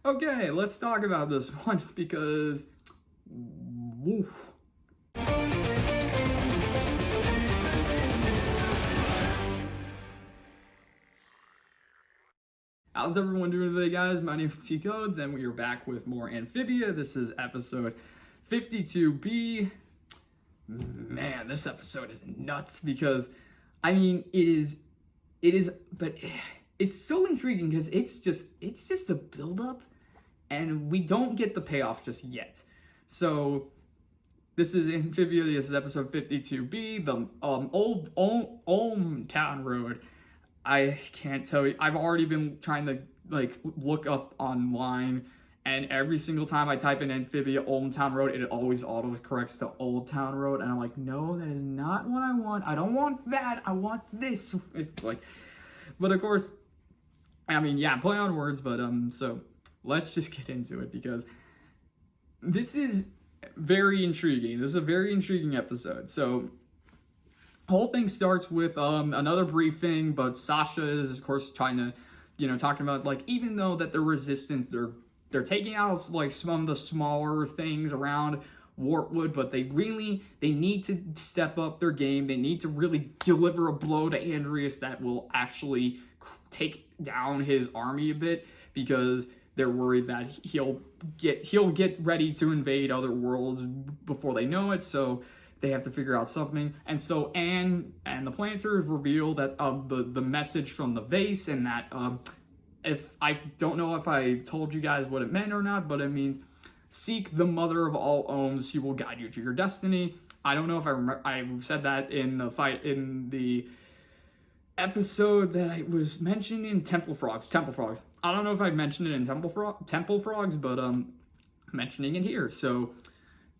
Okay, let's talk about this one because, woof. How's everyone doing today, guys? My name is T Codes, and we are back with more Amphibia. This is episode 52B. Man, this episode is nuts because, I mean, but it's so intriguing because it's just a build-up, and we don't get the payoff just yet. So, this is Amphibia. This is episode 52B, the old Olm Town Road. I can't tell you. I've already been trying to look up online, and every single time I type in Amphibia Old Town Road, it always autocorrects to Old Town Road, and I'm like, no, that is not what I want. I don't want that. I want this. It's like, but of course, I mean, yeah, play on words, but so let's just get into it because this is very intriguing. This is a very intriguing episode. So, whole thing starts with another briefing, but Sasha is of course trying to, talking about like even though that they're resistant, they're taking out like some of the smaller things around Wartwood, but they need to step up their game. They need to really deliver a blow to Andrias that will actually take down his army a bit because they're worried that he'll get ready to invade other worlds before they know it. So they have to figure out something. And so Anne and the Plantars reveal that the message from the vase, and that if I don't know if I told you guys what it meant or not, but it means seek the Mother of all Olms. She will guide you to your destiny. I don't know if I said that in the episode that I was mentioning in Temple Frogs. I don't know if I mentioned it in Temple Frogs, but mentioning it here. So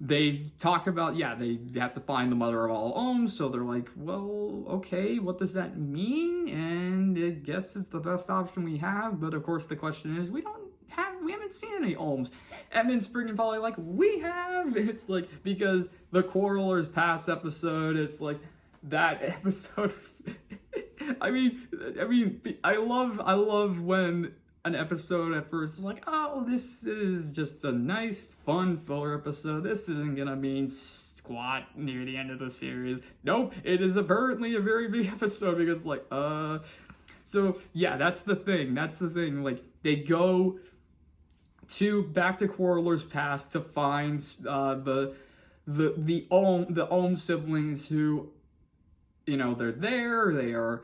they talk about, they have to find the Mother of all Olms, so they're like, well, okay, what does that mean? And I guess it's the best option we have, but of course the question is, we haven't seen any Olms. And then Spring and Polly like, we have! It's like, because the Quarrelers past episode, it's like, that episode, I love when an episode at first is like, oh, this is just a nice, fun filler episode. This isn't gonna mean squat near the end of the series. Nope, it is apparently a very big episode because, so yeah, that's the thing. Like, they go back to Quarrelers Past to find the Olm siblings who, they're there.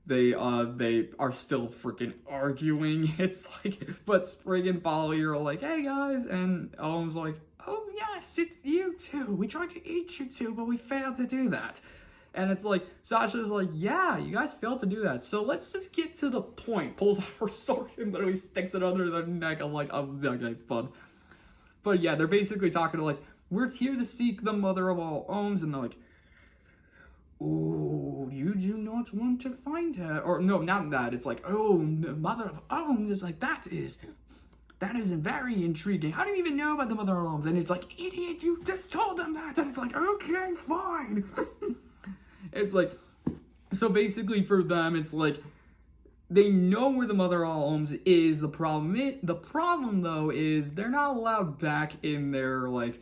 They are still freaking arguing. It's like, but Spring and Polly are like, hey guys, and Olm's like, oh yes, it's you two. We tried to eat you two, but we failed to do that. And it's like, Sasha's like, yeah, you guys failed to do that. So let's just get to the point. Pulls out her sword and literally sticks it under their neck. I'm like, okay, fun. But yeah, they're basically talking to like, we're here to seek the Mother of all Olms, and they're like, oh, you do not want to find her. Or no, not that. It's like, oh, the Mother of Olms. It's like, that is very intriguing. How do you even know about the Mother of Olms? And it's like, idiot, you just told them that. And it's like, okay, fine. It's like, so basically for them, it's like, they know where the Mother of all Olms is. The problem though is they're not allowed back in their like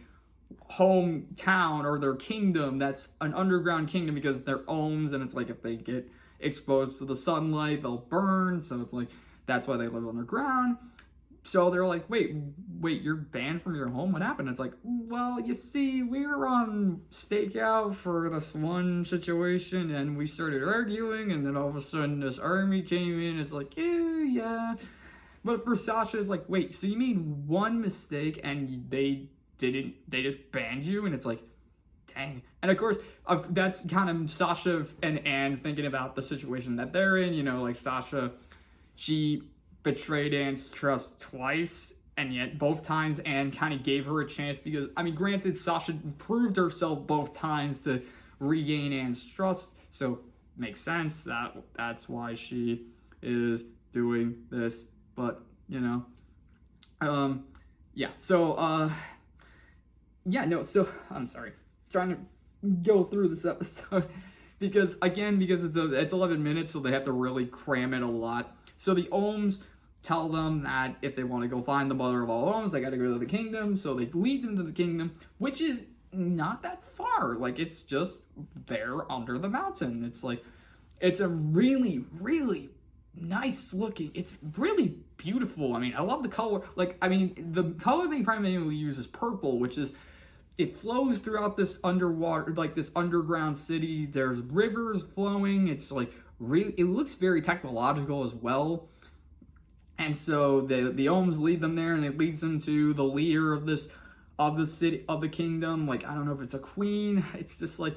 hometown or their kingdom that's an underground kingdom because they're Olms, and it's like if they get exposed to the sunlight they'll burn, so it's like that's why they live underground. So they're like, wait, you're banned from your home? What happened? It's like, well, you see, we were on stakeout for this one situation and we started arguing, and then all of a sudden this army came in. It's like, yeah. But for Sasha, it's like, wait, so you made one mistake and they just banned you? And it's like, dang. And of course, that's kind of Sasha and Anne thinking about the situation that they're in. Like Sasha, she betrayed Anne's trust twice, and yet both times Anne kind of gave her a chance because, I mean, granted, Sasha proved herself both times to regain Anne's trust, so makes sense that's why she is doing this. But, I'm sorry, trying to go through this episode because it's 11 minutes, so they have to really cram it a lot. So the Olms tell them that if they want to go find the Mother of Olms, they got to go to the kingdom. So they lead them to the kingdom, which is not that far. Like, it's just there under the mountain. It's like, it's a really, really nice looking, it's really beautiful. I mean, I love the color. Like, I mean, the color they primarily use is purple, which is, it flows throughout this underwater, like this underground city. There's rivers flowing. It's like really, it looks very technological as well. And so the Olms lead them there, and it leads them to the leader of the city, of the kingdom. Like, I don't know if it's a queen. It's just like,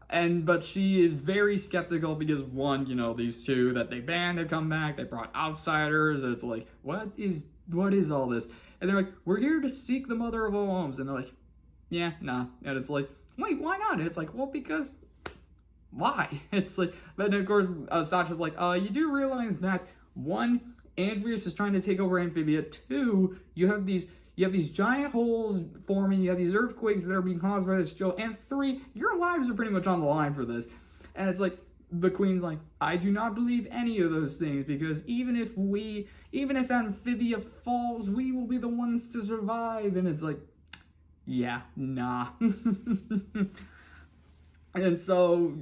but she is very skeptical because, one, you know, these two that they banned have come back. They brought outsiders. And it's like, what is all this? And they're like, we're here to seek the Mother of Olms. And they're like, yeah, nah. And it's like, wait, why not? And it's like, well, because why? It's like, but then of course, Sasha's like, you do realize that, one, Andrias is trying to take over Amphibia. Two, you have these giant holes forming. You have these earthquakes that are being caused by this drill. And three, your lives are pretty much on the line for this. And it's like, the queen's like, I do not believe any of those things, because even if Amphibia falls, we will be the ones to survive. And it's like, yeah, nah. And so,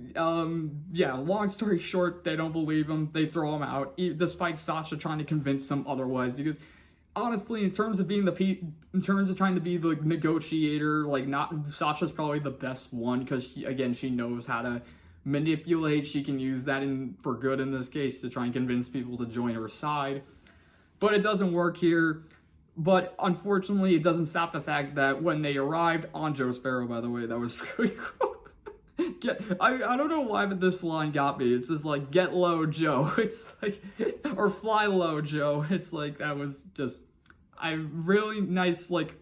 yeah, long story short, they don't believe him. They throw him out, despite Sasha trying to convince them otherwise. Because honestly, in terms of trying to be the negotiator, like, Sasha's probably the best one, because she knows how to manipulate. She can use that for good in this case to try and convince people to join her side. But it doesn't work here. But unfortunately, it doesn't stop the fact that when they arrived on Joe Sparrow, by the way, that was really cool. I don't know why, but this line got me. It's just like, get low, Joe. It's like, or fly low, Joe. It's like, that was just a really nice, like,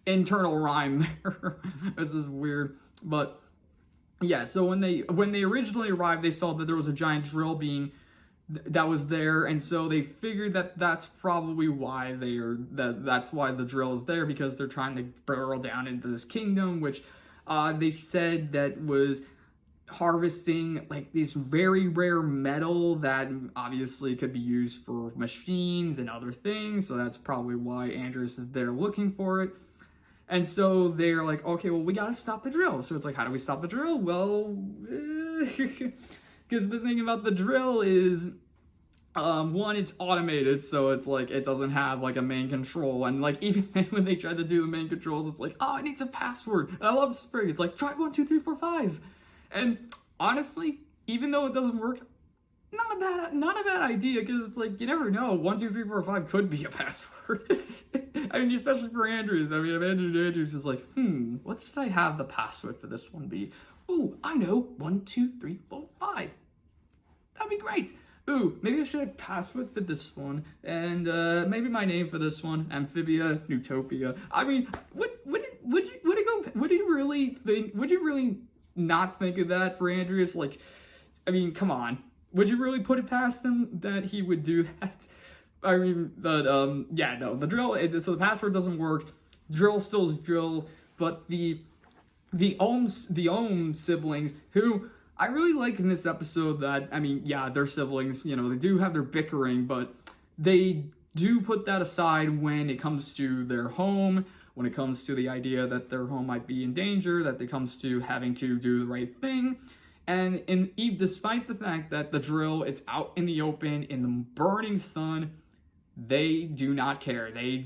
internal rhyme there. This is weird. But yeah, so when they originally arrived, they saw that there was a giant drill that was there, and so they figured that that's probably why that's why the drill is there, because they're trying to burrow down into this kingdom, which they said that was harvesting like this very rare metal that obviously could be used for machines and other things. So that's probably why Andrias is there looking for it. And so they're like, okay, well, we gotta stop the drill. So it's like, how do we stop the drill? Well, because the thing about the drill is, one, it's automated, so it's like, it doesn't have like a main control. And like, even then when they try to do the main controls, it's like, oh, it needs a password. And I love Spring. It's like, try 1, 2, 3, 4, 5. And honestly, even though it doesn't work, not a bad idea, because it's like, you never know. 1, 2, 3, 4, 5 could be a password. I mean, especially for Andrias. I mean, if Andrias is like, what should I have the password for this one be? Ooh, I know, 1, 2, 3, 4, 5. That'd be great. Ooh, maybe I should have password for this one, and maybe my name for this one, Amphibia, Utopia. I mean, would you really think? Would you really not think of that for Andrias? Like, I mean, come on. Would you really put it past him that he would do that? I mean, but yeah, no, the drill. So the password doesn't work. Drill still is drill, but the Olms siblings, who I really like in this episode, that, I mean, yeah, they're siblings, you know, they do have their bickering, but they do put that aside when it comes to their home, when it comes to the idea that their home might be in danger, that it comes to having to do the right thing. And despite the fact that the drill, it's out in the open, in the burning sun, they do not care. They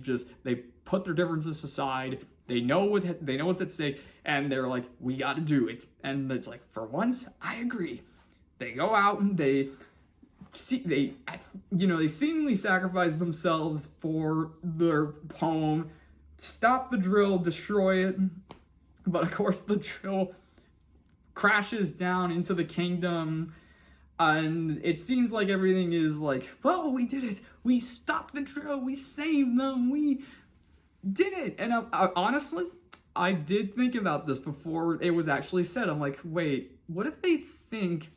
put their differences aside. They know what's at stake, and they're like, we got to do it. And it's like, for once, I agree. They go out and they seemingly sacrifice themselves for their home, stop the drill, destroy it. But of course, the drill crashes down into the kingdom, and it seems like everything is like, well, we did it. We stopped the drill. We saved them. We did it. And honestly, I did think about this before it was actually said. I'm like, wait, what if they think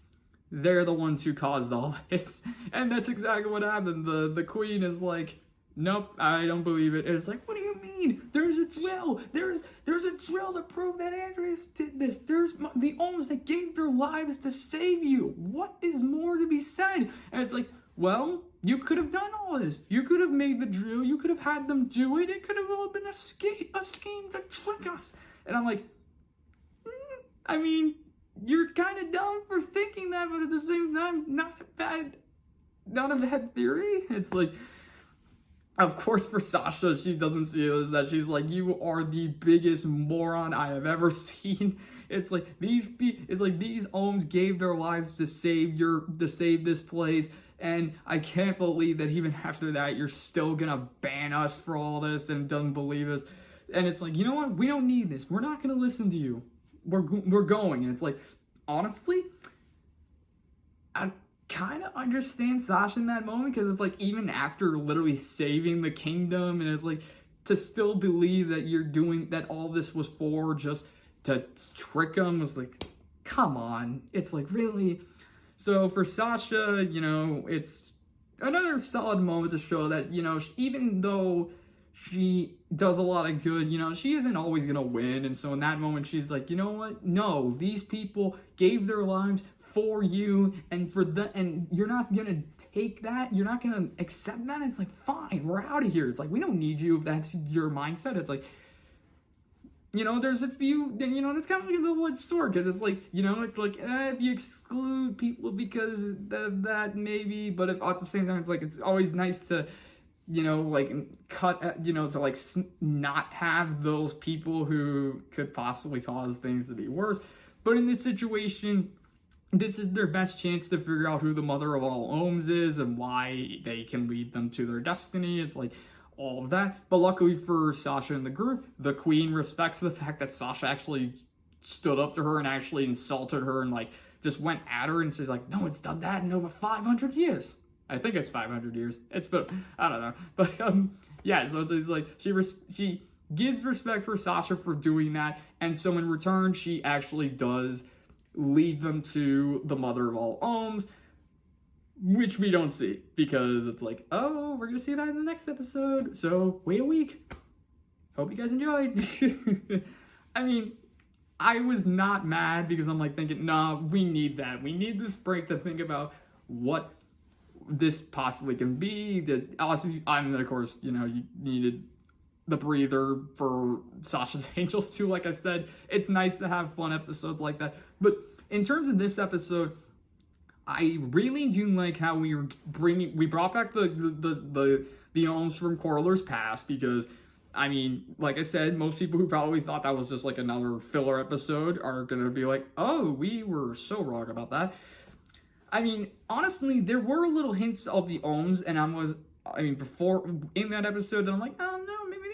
they're the ones who caused all this? And that's exactly what happened. The queen is like, nope, I don't believe it. And it's like, what do you mean? There's a drill. There's a drill to prove that Andrias did this. There's the Olms that gave their lives to save you. What is more to be said? And it's like, well, you could have done all this. You could have made the drill. You could have had them do it. It could have all been a scheme to trick us. And I'm like, I mean, you're kind of dumb for thinking that, but at the same time, not a bad theory. It's like, of course, for Sasha, she doesn't see it as that. She's like, you are the biggest moron I have ever seen. It's like these Olms gave their lives to save this place, and I can't believe that even after that, you're still gonna ban us for all this and don't believe us. And it's like, you know what? We don't need this. We're not gonna listen to you. We're going. And it's like, honestly, I kind of understand Sasha in that moment, because it's like, even after literally saving the kingdom, and it's like, to still believe that you're doing that, all this was for just to trick him, was like, come on. It's like, really? So for Sasha, you know, it's another solid moment to show that, you know, even though she does a lot of good, you know, she isn't always gonna win. And so in that moment, she's like, you know what? No, these people gave their lives for you, and and you're not gonna take that. You're not gonna accept that. It's like, fine, we're out of here. It's like, we don't need you if that's your mindset. It's like, you know, there's a few, you know, it's kind of like a double-edged sword, because it's like, you know, it's like, if you exclude people because of that, maybe, but if at the same time, it's like, it's always nice to, you know, like, cut, you know, to like not have those people who could possibly cause things to be worse. But in this situation, this is their best chance to figure out who the Mother of all Olms is and why they can lead them to their destiny. It's like all of that. But luckily for Sasha and the group, the queen respects the fact that Sasha actually stood up to her and actually insulted her and like just went at her. And she's like, no, it's done that in over 500 years. I think it's 500 years. It's been, I don't know. But yeah, so it's like she gives respect for Sasha for doing that. And so in return, she actually does lead them to the Mother of all Olms, which we don't see, because it's like, oh, we're gonna see that in the next episode, so wait a week. Hope you guys enjoyed. I mean, I was not mad, because I'm like thinking, nah, we need that. We need this break to think about what this possibly can be. That also, and then of course, you know, you needed the breather for Sasha's Angels too. Like I said, it's nice to have fun episodes like that. But in terms of this episode, I really do like how we brought back the Olms from Coraller's past, because I mean, like I said, most people who probably thought that was just like another filler episode are gonna be like, oh, we were so wrong about that. I mean, honestly, there were little hints of the Olms, and before in that episode, that I'm like, oh no, maybe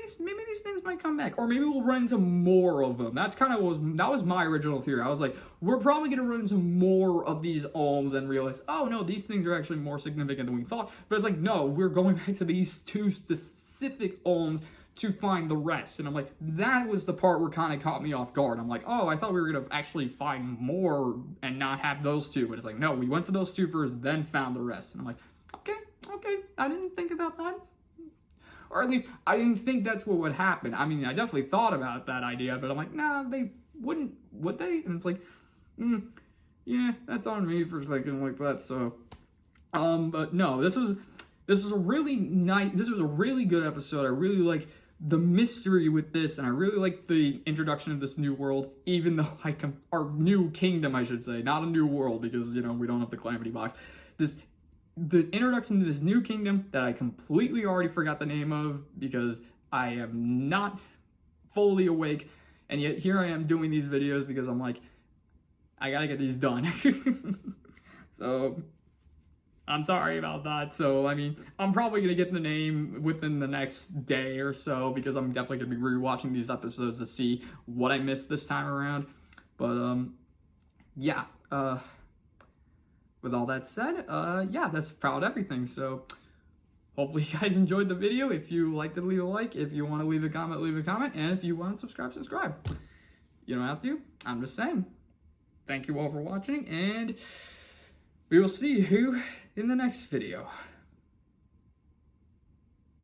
these things might come back, or maybe we'll run into more of them. That's kind of that was my original theory. I was like, we're probably gonna run into more of these Olms and realize, oh no, these things are actually more significant than we thought. But it's like, no, we're going back to these two specific Olms to find the rest. And I'm like, that was the part where kind of caught me off guard. I'm like, oh, I thought we were gonna actually find more and not have those two. But it's like, no, we went to those two first, then found the rest. And I'm like, okay, I didn't think about that. Or at least, I didn't think that's what would happen. I mean, I definitely thought about that idea, but I'm like, nah, they wouldn't, would they? And it's like, yeah, that's on me for a second like that, so. But no, this was a really nice, this was a really good episode. I really like the mystery with this, and I really like the introduction of this new world, even though our new kingdom, I should say, not a new world, because, you know, we don't have the Calamity Box. The introduction to this new kingdom that I completely already forgot the name of, because I am not fully awake, and yet here I am doing these videos because I'm like, I gotta get these done. So, I'm sorry about that. So, I mean, I'm probably gonna get the name within the next day or so, because I'm definitely gonna be rewatching these episodes to see what I missed this time around. But, yeah, with all that said, yeah, that's about everything. So hopefully you guys enjoyed the video. If you liked it, leave a like. If you want to leave a comment, leave a comment. And if you want to subscribe. You don't have to. I'm just saying. Thank you all for watching, and we will see you in the next video.